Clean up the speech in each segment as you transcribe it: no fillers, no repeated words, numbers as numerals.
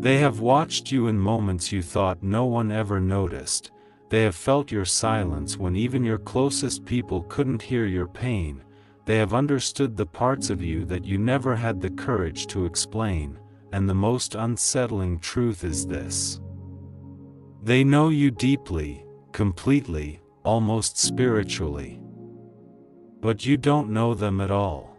They have watched you in moments you thought no one ever noticed. They have felt your silence when even your closest people couldn't hear your pain. They have understood the parts of you that you never had the courage to explain, and the most unsettling truth is this: they know you deeply, completely, almost spiritually. But you don't know them at all.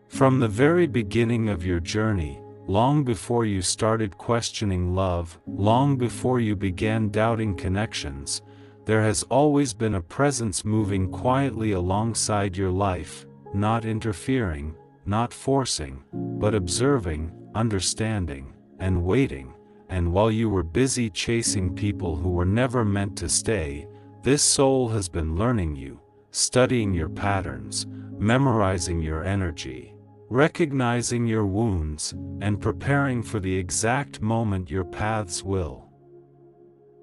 From the very beginning of your journey, long before you started questioning love, long before you began doubting connections, there has always been a presence moving quietly alongside your life, not interfering, not forcing, but observing, understanding, and waiting. And while you were busy chasing people who were never meant to stay, this soul has been learning you, studying your patterns, memorizing your energy, recognizing your wounds, and preparing for the exact moment your paths will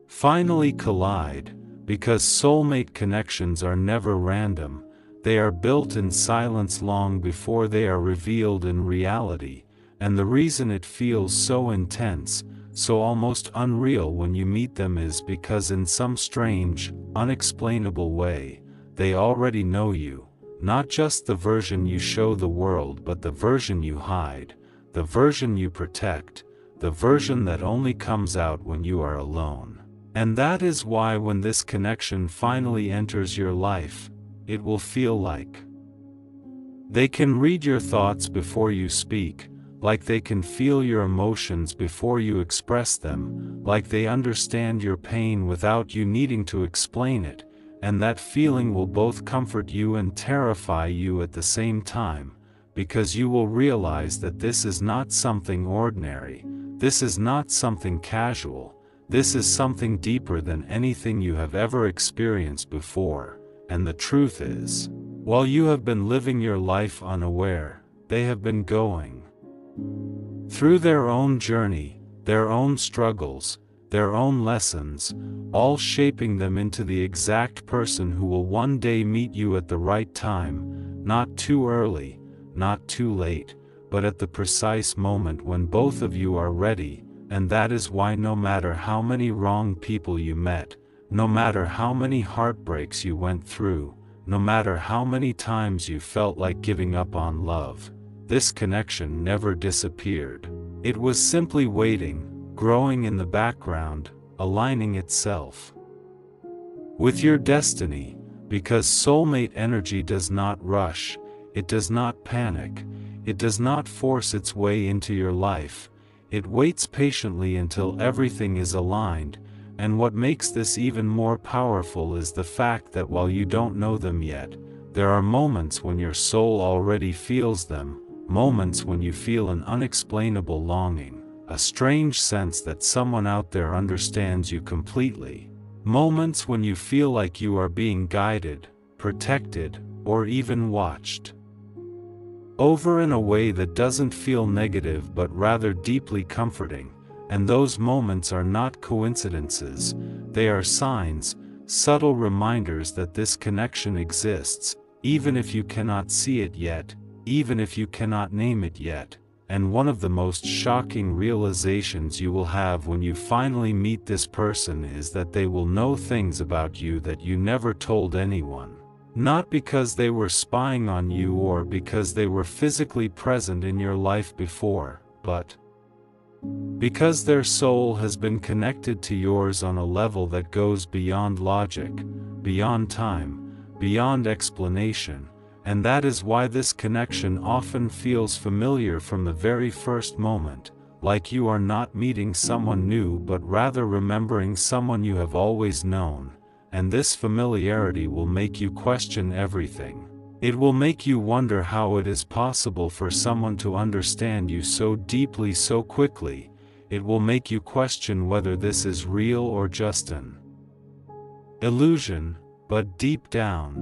finally collide. Because soulmate connections are never random, they are built in silence long before they are revealed in reality, and the reason it feels so intense, so almost unreal when you meet them is because in some strange, unexplainable way, they already know you. Not just the version you show the world, but the version you hide, the version you protect, the version that only comes out when you are alone. And that is why when this connection finally enters your life, it will feel like they can read your thoughts before you speak, like they can feel your emotions before you express them, like they understand your pain without you needing to explain it. And that feeling will both comfort you and terrify you at the same time, because you will realize that this is not something ordinary, this is not something casual, this is something deeper than anything you have ever experienced before. And the truth is, while you have been living your life unaware, they have been going through their own journey, their own struggles, their own lessons, all shaping them into the exact person who will one day meet you at the right time, not too early, not too late, but at the precise moment when both of you are ready. And that is why no matter how many wrong people you met, no matter how many heartbreaks you went through, no matter how many times you felt like giving up on love, this connection never disappeared. It was simply waiting, growing in the background, aligning itself with your destiny, because soulmate energy does not rush, it does not panic, it does not force its way into your life, it waits patiently until everything is aligned. And what makes this even more powerful is the fact that while you don't know them yet, there are moments when your soul already feels them, moments when you feel an unexplainable longing, a strange sense that someone out there understands you completely. Moments when you feel like you are being guided, protected, or even watched over in a way that doesn't feel negative but rather deeply comforting. And those moments are not coincidences, they are signs, subtle reminders that this connection exists, even if you cannot see it yet, even if you cannot name it yet. And one of the most shocking realizations you will have when you finally meet this person is that they will know things about you that you never told anyone. Not because they were spying on you or because they were physically present in your life before, but because their soul has been connected to yours on a level that goes beyond logic, beyond time, beyond explanation. And that is why this connection often feels familiar from the very first moment, like you are not meeting someone new but rather remembering someone you have always known. And this familiarity will make you question everything. It will make you wonder how it is possible for someone to understand you so deeply so quickly. It will make you question whether this is real or just an illusion. But deep down,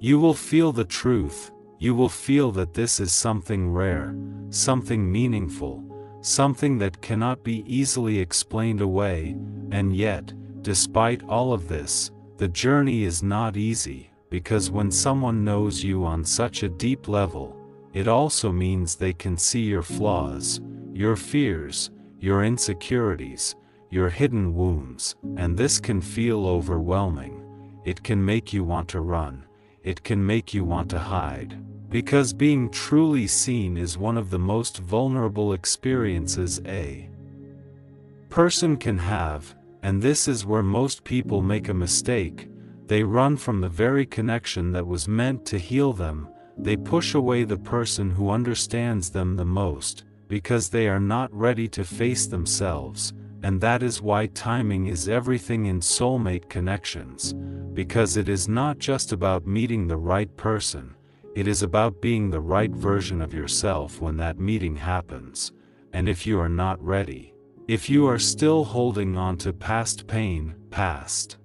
you will feel the truth. You will feel that this is something rare, something meaningful, something that cannot be easily explained away. And yet, despite all of this, the journey is not easy, because when someone knows you on such a deep level, it also means they can see your flaws, your fears, your insecurities, your hidden wounds, and this can feel overwhelming. It can make you want to run. It can make you want to hide. Because being truly seen is one of the most vulnerable experiences a person can have, and this is where most people make a mistake. They run from the very connection that was meant to heal them. They push away the person who understands them the most, because they are not ready to face themselves, and that is why timing is everything in soulmate connections, because it is not just about meeting the right person, it is about being the right version of yourself when that meeting happens. And if you are not ready, if you are still holding on to past pain, past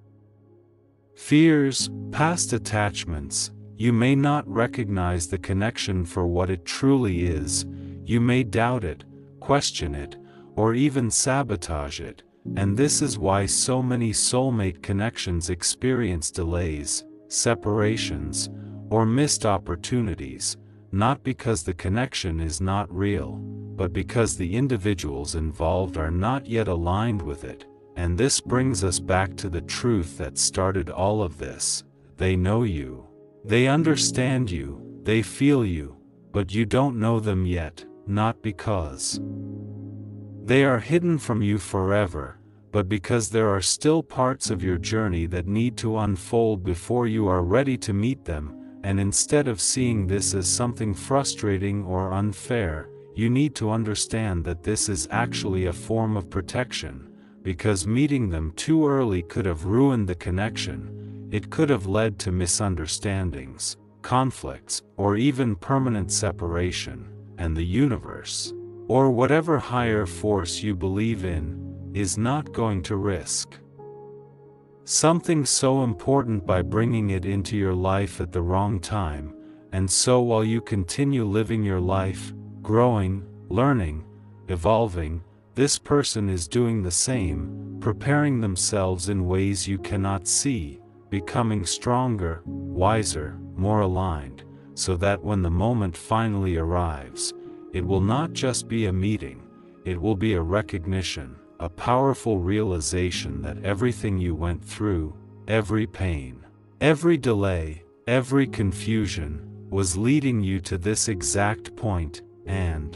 fears, past attachments, you may not recognize the connection for what it truly is. You may doubt it, question it, or even sabotage it, and this is why so many soulmate connections experience delays, separations, or missed opportunities, not because the connection is not real, but because the individuals involved are not yet aligned with it. And this brings us back to the truth that started all of this. They know you. They understand you, they feel you, but you don't know them yet, not because they are hidden from you forever, but because there are still parts of your journey that need to unfold before you are ready to meet them. And instead of seeing this as something frustrating or unfair, you need to understand that this is actually a form of protection, because meeting them too early could have ruined the connection. It could have led to misunderstandings, conflicts, or even permanent separation, and the universe, or whatever higher force you believe in, is not going to risk something so important by bringing it into your life at the wrong time. And so while you continue living your life, growing, learning, evolving, this person is doing the same, preparing themselves in ways you cannot see, becoming stronger, wiser, more aligned, so that when the moment finally arrives, it will not just be a meeting, it will be a recognition, a powerful realization that everything you went through, every pain, every delay, every confusion, was leading you to this exact point. And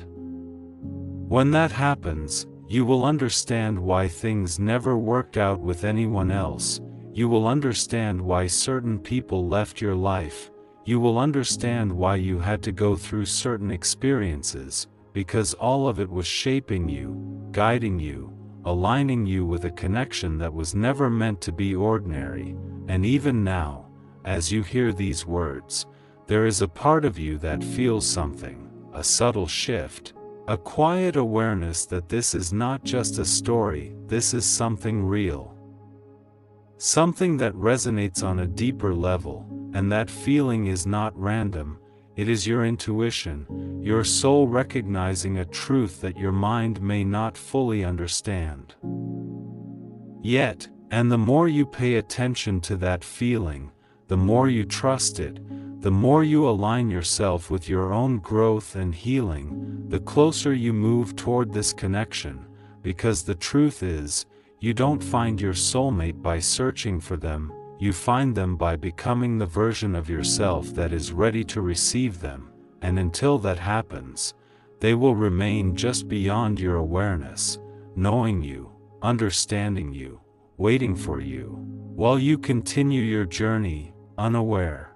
when that happens, you will understand why things never worked out with anyone else. You will understand why certain people left your life. You will understand why you had to go through certain experiences, because all of it was shaping you, guiding you, aligning you with a connection that was never meant to be ordinary. And even now, as you hear these words, there is a part of you that feels something, a subtle shift, a quiet awareness that this is not just a story, this is something real. Something that resonates on a deeper level, and that feeling is not random. It is your intuition, your soul recognizing a truth that your mind may not fully understand yet. And the more you pay attention to that feeling, the more you trust it, the more you align yourself with your own growth and healing, the closer you move toward this connection. Because the truth is, you don't find your soulmate by searching for them. You find them by becoming the version of yourself that is ready to receive them, and until that happens, they will remain just beyond your awareness, knowing you, understanding you, waiting for you, while you continue your journey, unaware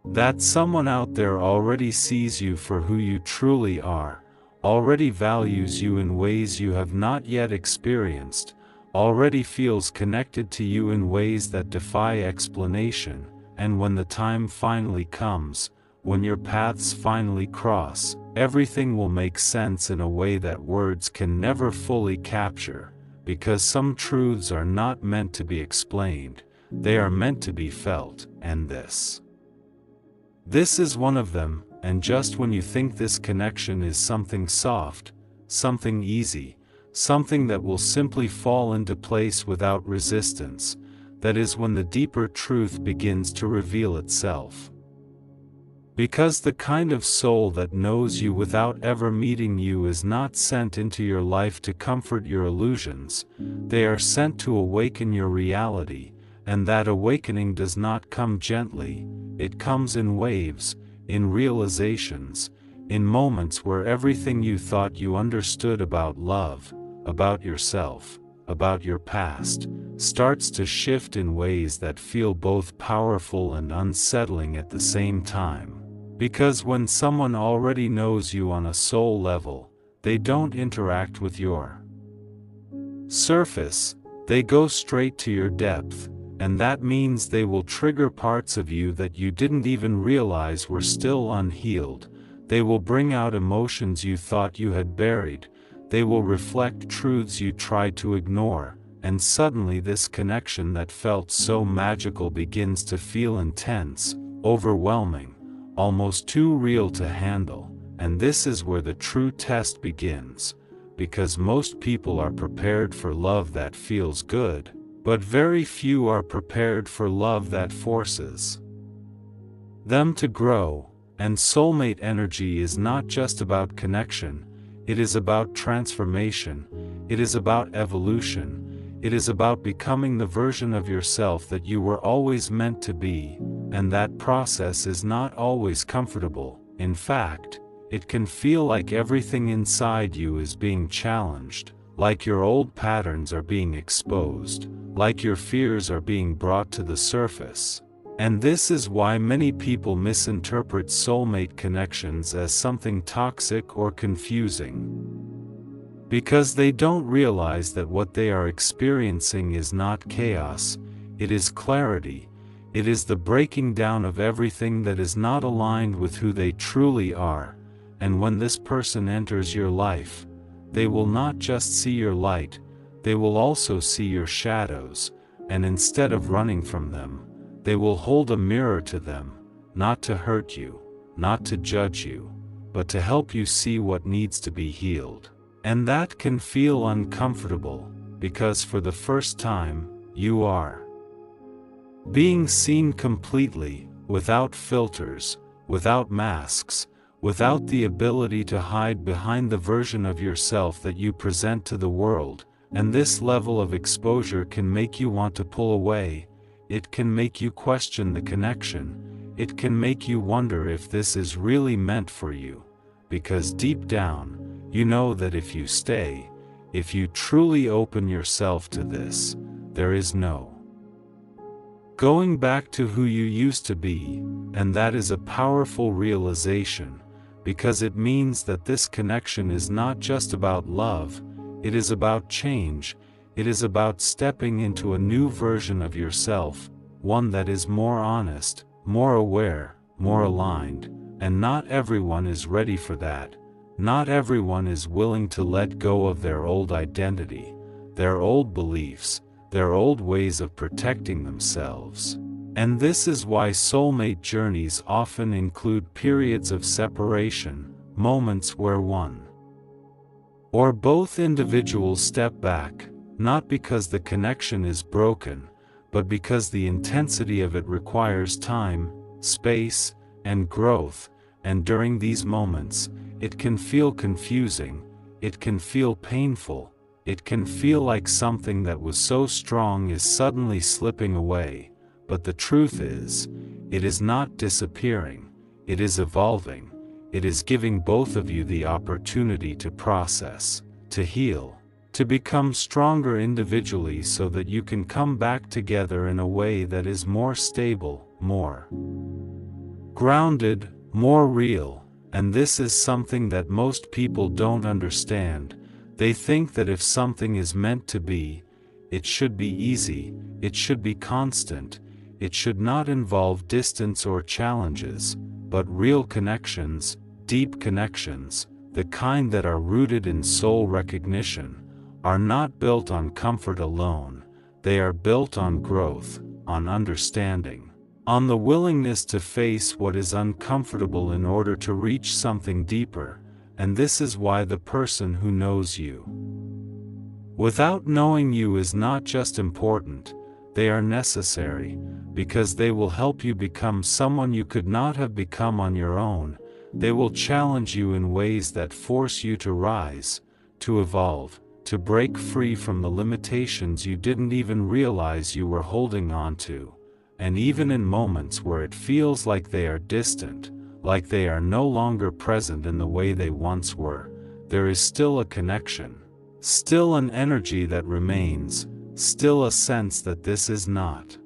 that someone out there already sees you for who you truly are, already values you in ways you have not yet experienced, already feels connected to you in ways that defy explanation. And when the time finally comes, when your paths finally cross, everything will make sense in a way that words can never fully capture, because some truths are not meant to be explained, they are meant to be felt, and this is one of them. And just when you think this connection is something soft, something easy, something that will simply fall into place without resistance, that is when the deeper truth begins to reveal itself. Because the kind of soul that knows you without ever meeting you is not sent into your life to comfort your illusions, they are sent to awaken your reality, and that awakening does not come gently, it comes in waves, in realizations, in moments where everything you thought you understood about love, about yourself, about your past, starts to shift in ways that feel both powerful and unsettling at the same time. Because when someone already knows you on a soul level, they don't interact with your surface, they go straight to your depth, and that means they will trigger parts of you that you didn't even realize were still unhealed. They will bring out emotions you thought you had buried, they will reflect truths you tried to ignore, and suddenly this connection that felt so magical begins to feel intense, overwhelming, almost too real to handle. And this is where the true test begins, because most people are prepared for love that feels good, but very few are prepared for love that forces them to grow. And soulmate energy is not just about connection, it is about transformation, it is about evolution, it is about becoming the version of yourself that you were always meant to be, and that process is not always comfortable. In fact, it can feel like everything inside you is being challenged, like your old patterns are being exposed, like your fears are being brought to the surface. And this is why many people misinterpret soulmate connections as something toxic or confusing. Because they don't realize that what they are experiencing is not chaos, it is clarity, it is the breaking down of everything that is not aligned with who they truly are. And when this person enters your life, they will not just see your light, they will also see your shadows, and instead of running from them, they will hold a mirror to them, not to hurt you, not to judge you, but to help you see what needs to be healed. And that can feel uncomfortable, because for the first time, you are being seen completely, without filters, without masks, without the ability to hide behind the version of yourself that you present to the world. And this level of exposure can make you want to pull away. It can make you question the connection. It can make you wonder if this is really meant for you. Because deep down, you know that if you stay, if you truly open yourself to this, there is no going back to who you used to be. And that is a powerful realization, because it means that this connection is not just about love, it is about change. It is about stepping into a new version of yourself, one that is more honest, more aware, more aligned, and not everyone is ready for that. Not everyone is willing to let go of their old identity, their old beliefs, their old ways of protecting themselves. And this is why soulmate journeys often include periods of separation, moments where one or both individuals step back, not because the connection is broken, but because the intensity of it requires time, space, and growth. And during these moments, it can feel confusing, it can feel painful, it can feel like something that was so strong is suddenly slipping away. But the truth is, it is not disappearing, it is evolving, it is giving both of you the opportunity to process, to heal, to become stronger individually so that you can come back together in a way that is more stable, more grounded, more real. And this is something that most people don't understand. They think that if something is meant to be, it should be easy, it should be constant, it should not involve distance or challenges. But real connections, deep connections, the kind that are rooted in soul recognition, are not built on comfort alone. They are built on growth, on understanding, on the willingness to face what is uncomfortable in order to reach something deeper. And this is why the person who knows you without knowing you is not just important, they are necessary. because they will help you become someone you could not have become on your own. They will challenge you in ways that force you to rise, to evolve, to break free from the limitations you didn't even realize you were holding on to. And even in moments where it feels like they are distant, like they are no longer present in the way they once were, there is still a connection, still an energy that remains, still a sense that this is not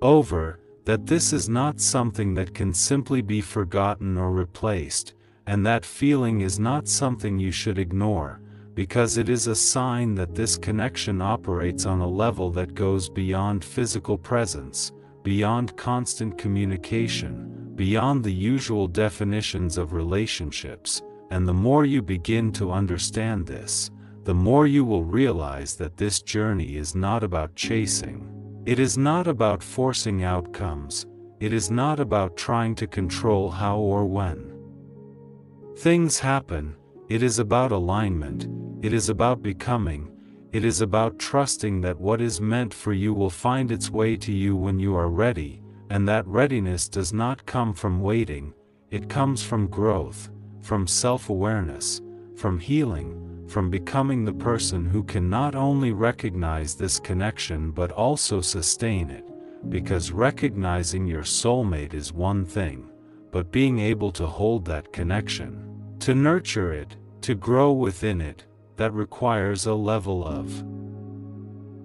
over, that this is not something that can simply be forgotten or replaced, and that feeling is not something you should ignore, because it is a sign that this connection operates on a level that goes beyond physical presence, beyond constant communication, beyond the usual definitions of relationships. And the more you begin to understand this, the more you will realize that this journey is not about chasing. It is not about forcing outcomes. It is not about trying to control how or when things happen. It is about alignment. It is about becoming. It is about trusting that what is meant for you will find its way to you when you are ready, and that readiness does not come from waiting. It comes from growth, from self-awareness, from healing, from becoming the person who can not only recognize this connection but also sustain it, because recognizing your soulmate is one thing, but being able to hold that connection, to nurture it, to grow within it, that requires a level of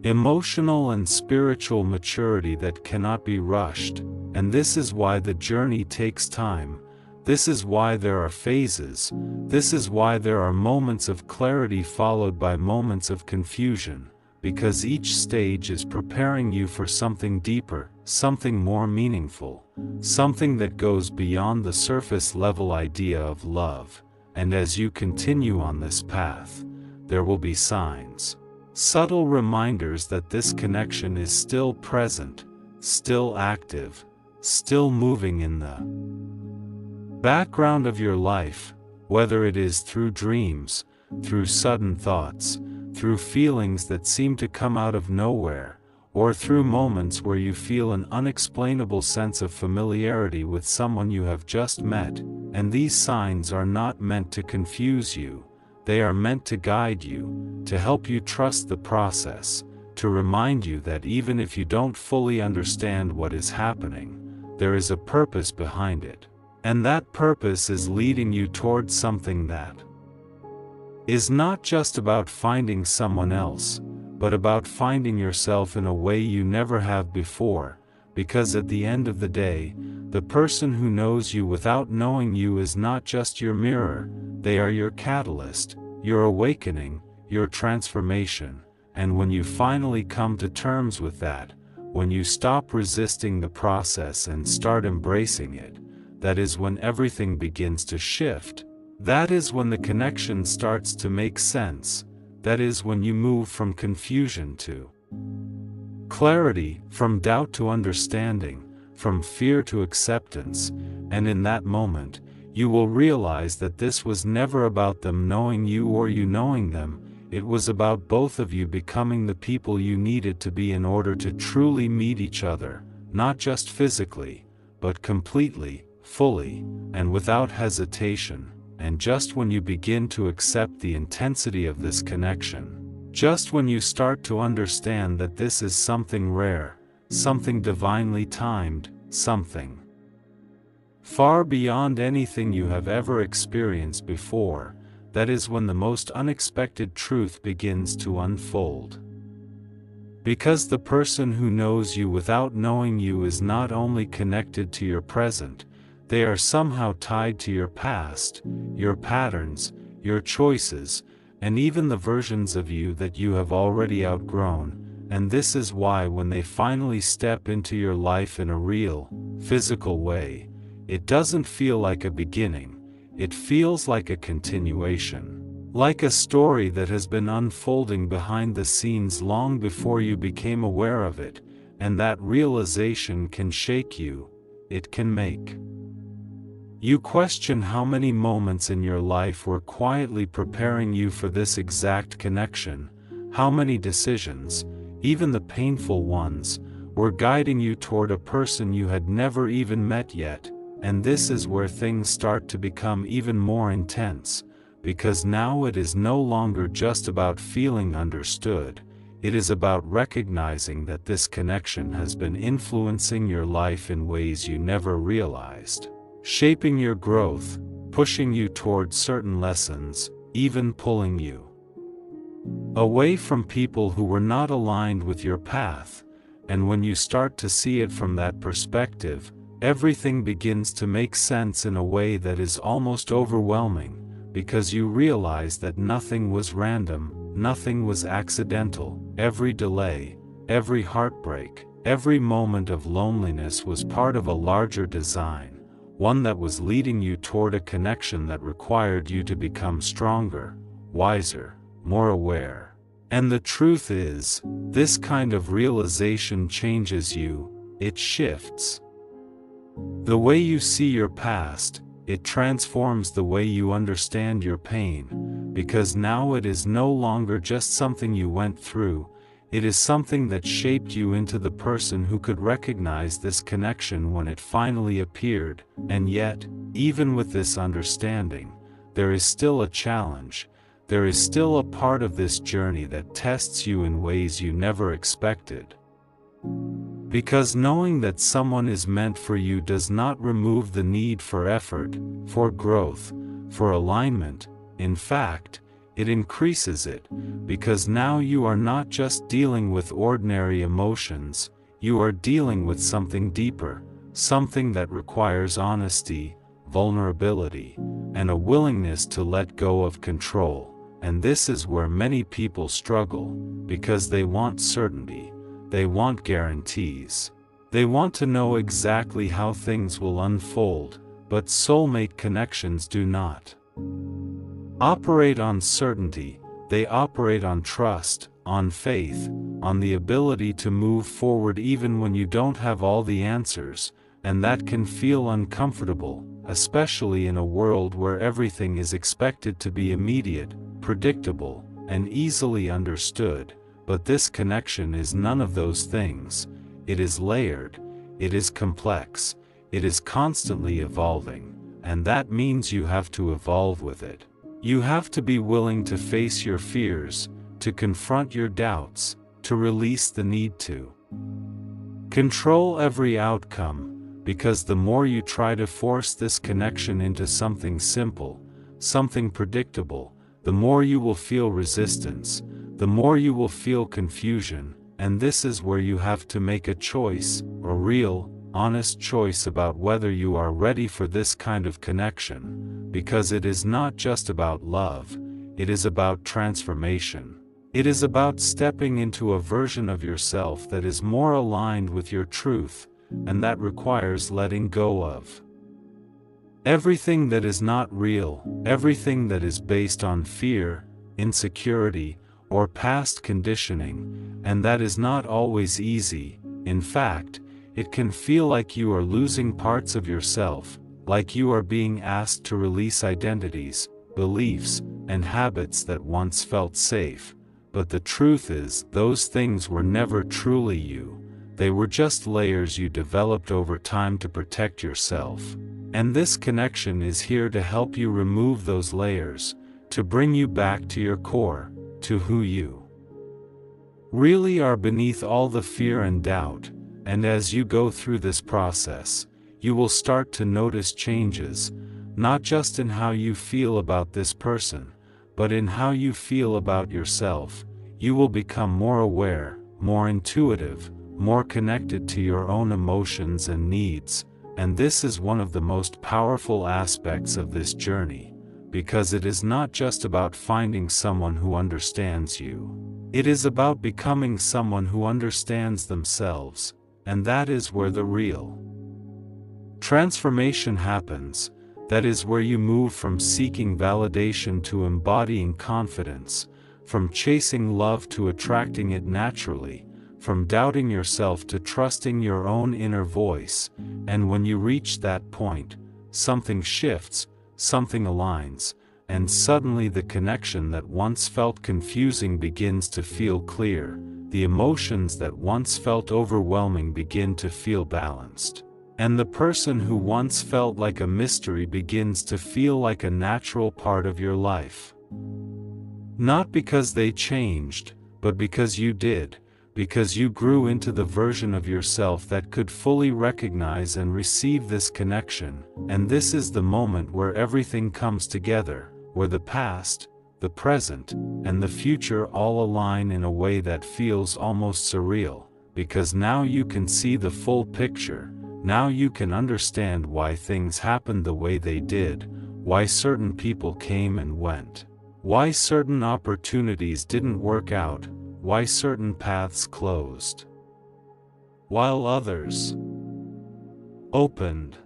emotional and spiritual maturity that cannot be rushed. And this is why the journey takes time. This is why there are phases. This is why there are moments of clarity followed by moments of confusion, because each stage is preparing you for something deeper, something more meaningful, something that goes beyond the surface level idea of love. And as you continue on this path, there will be signs, subtle reminders that this connection is still present, still active, still moving in the background of your life, whether it is through dreams, through sudden thoughts, through feelings that seem to come out of nowhere, or through moments where you feel an unexplainable sense of familiarity with someone you have just met. And these signs are not meant to confuse you. They are meant to guide you, to help you trust the process, to remind you that even if you don't fully understand what is happening, there is a purpose behind it. And that purpose is leading you towards something that is not just about finding someone else, but about finding yourself in a way you never have before, because at the end of the day, the person who knows you without knowing you is not just your mirror. They are your catalyst, your awakening, your transformation. And when you finally come to terms with that, when you stop resisting the process and start embracing it, that is when everything begins to shift. That is when the connection starts to make sense. That is when you move from confusion to clarity, from doubt to understanding, from fear to acceptance. And in that moment, you will realize that this was never about them knowing you or you knowing them. It was about both of you becoming the people you needed to be in order to truly meet each other, not just physically, but completely, fully, and without hesitation. And just when you begin to accept the intensity of this connection, just when you start to understand that this is something rare, something divinely timed, something far beyond anything you have ever experienced before, that is when the most unexpected truth begins to unfold. Because the person who knows you without knowing you is not only connected to your present, they are somehow tied to your past, your patterns, your choices, and even the versions of you that you have already outgrown. And this is why when they finally step into your life in a real, physical way, it doesn't feel like a beginning, it feels like a continuation. Like a story that has been unfolding behind the scenes long before you became aware of it, and that realization can shake you, it can make you question how many moments in your life were quietly preparing you for this exact connection, how many decisions, even the painful ones, were guiding you toward a person you had never even met yet, and this is where things start to become even more intense, because now it is no longer just about feeling understood, it is about recognizing that this connection has been influencing your life in ways you never realized, shaping your growth, pushing you toward certain lessons, even pulling you away from people who were not aligned with your path. And when you start to see it from that perspective, everything begins to make sense in a way that is almost overwhelming, because you realize that nothing was random, nothing was accidental. Every delay, every heartbreak, every moment of loneliness was part of a larger design, one that was leading you toward a connection that required you to become stronger, wiser, more aware. And the truth is, this kind of realization changes you, it shifts the way you see your past, it transforms the way you understand your pain, because now it is no longer just something you went through, it is something that shaped you into the person who could recognize this connection when it finally appeared. And yet, even with this understanding, there is still a challenge. There is still a part of this journey that tests you in ways you never expected. Because knowing that someone is meant for you does not remove the need for effort, for growth, for alignment. In fact, it increases it, because now you are not just dealing with ordinary emotions, you are dealing with something deeper, something that requires honesty, vulnerability, and a willingness to let go of control. And this is where many people struggle, because they want certainty, they want guarantees. They want to know exactly how things will unfold, but soulmate connections do not operate on certainty, they operate on trust, on faith, on the ability to move forward even when you don't have all the answers, and that can feel uncomfortable, especially in a world where everything is expected to be immediate, predictable, and easily understood. But this connection is none of those things. It is layered, it is complex, it is constantly evolving, and that means you have to evolve with it. You have to be willing to face your fears, to confront your doubts, to release the need to control every outcome, because the more you try to force this connection into something simple, something predictable, the more you will feel resistance, the more you will feel confusion, and this is where you have to make a choice, a real, honest choice about whether you are ready for this kind of connection, because it is not just about love, it is about transformation. It is about stepping into a version of yourself that is more aligned with your truth, and that requires letting go of everything that is not real, everything that is based on fear, insecurity, or past conditioning, and that is not always easy. In fact, it can feel like you are losing parts of yourself, like you are being asked to release identities, beliefs, and habits that once felt safe. But the truth is, those things were never truly you. They were just layers you developed over time to protect yourself. And this connection is here to help you remove those layers, to bring you back to your core, to who you really are beneath all the fear and doubt. And as you go through this process, you will start to notice changes, not just in how you feel about this person, but in how you feel about yourself. You will become more aware, more intuitive, more connected to your own emotions and needs, and this is one of the most powerful aspects of this journey, because it is not just about finding someone who understands you. It is about becoming someone who understands themselves, and that is where the real transformation happens. That is where you move from seeking validation to embodying confidence, from chasing love to attracting it naturally, from doubting yourself to trusting your own inner voice. And when you reach that point, something shifts, something aligns, and suddenly the connection that once felt confusing begins to feel clear. the emotions that once felt overwhelming begin to feel balanced. And the person who once felt like a mystery begins to feel like a natural part of your life. Not because they changed, but because you did, because you grew into the version of yourself that could fully recognize and receive this connection. And this is the moment where everything comes together, where the past, the present, and the future all align in a way that feels almost surreal, because now you can see the full picture. Now you can understand why things happened the way they did, why certain people came and went, why certain opportunities didn't work out, why certain paths closed, while others opened.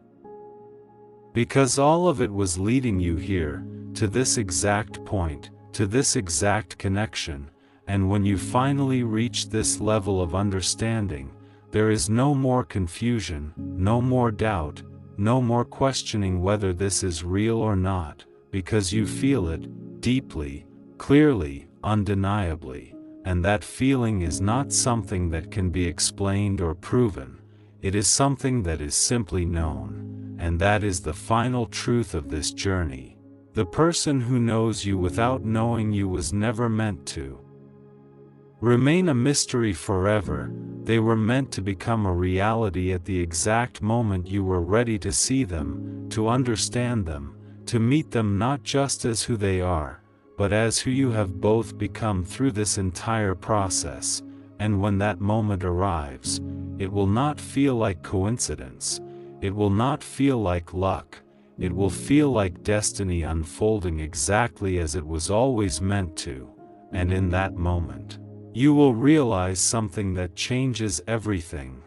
Because all of it was leading you here, to this exact point, to this exact connection, and when you finally reach this level of understanding, there is no more confusion, no more doubt, no more questioning whether this is real or not, because you feel it, deeply, clearly, undeniably, and that feeling is not something that can be explained or proven, it is something that is simply known, and that is the final truth of this journey. The person who knows you without knowing you was never meant to remain a mystery forever. They were meant to become a reality at the exact moment you were ready to see them, to understand them, to meet them not just as who they are, but as who you have both become through this entire process. And when that moment arrives, it will not feel like coincidence, it will not feel like luck, it will feel like destiny unfolding exactly as it was always meant to. And in that moment, you will realize something that changes everything.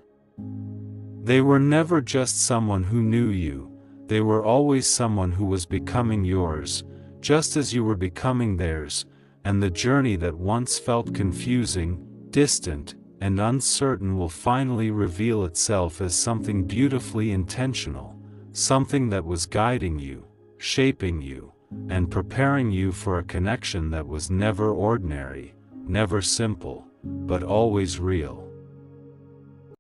They were never just someone who knew you, they were always someone who was becoming yours, just as you were becoming theirs, and the journey that once felt confusing, distant, and uncertain will finally reveal itself as something beautifully intentional, something that was guiding you, shaping you, and preparing you for a connection that was never ordinary, never simple, but always real.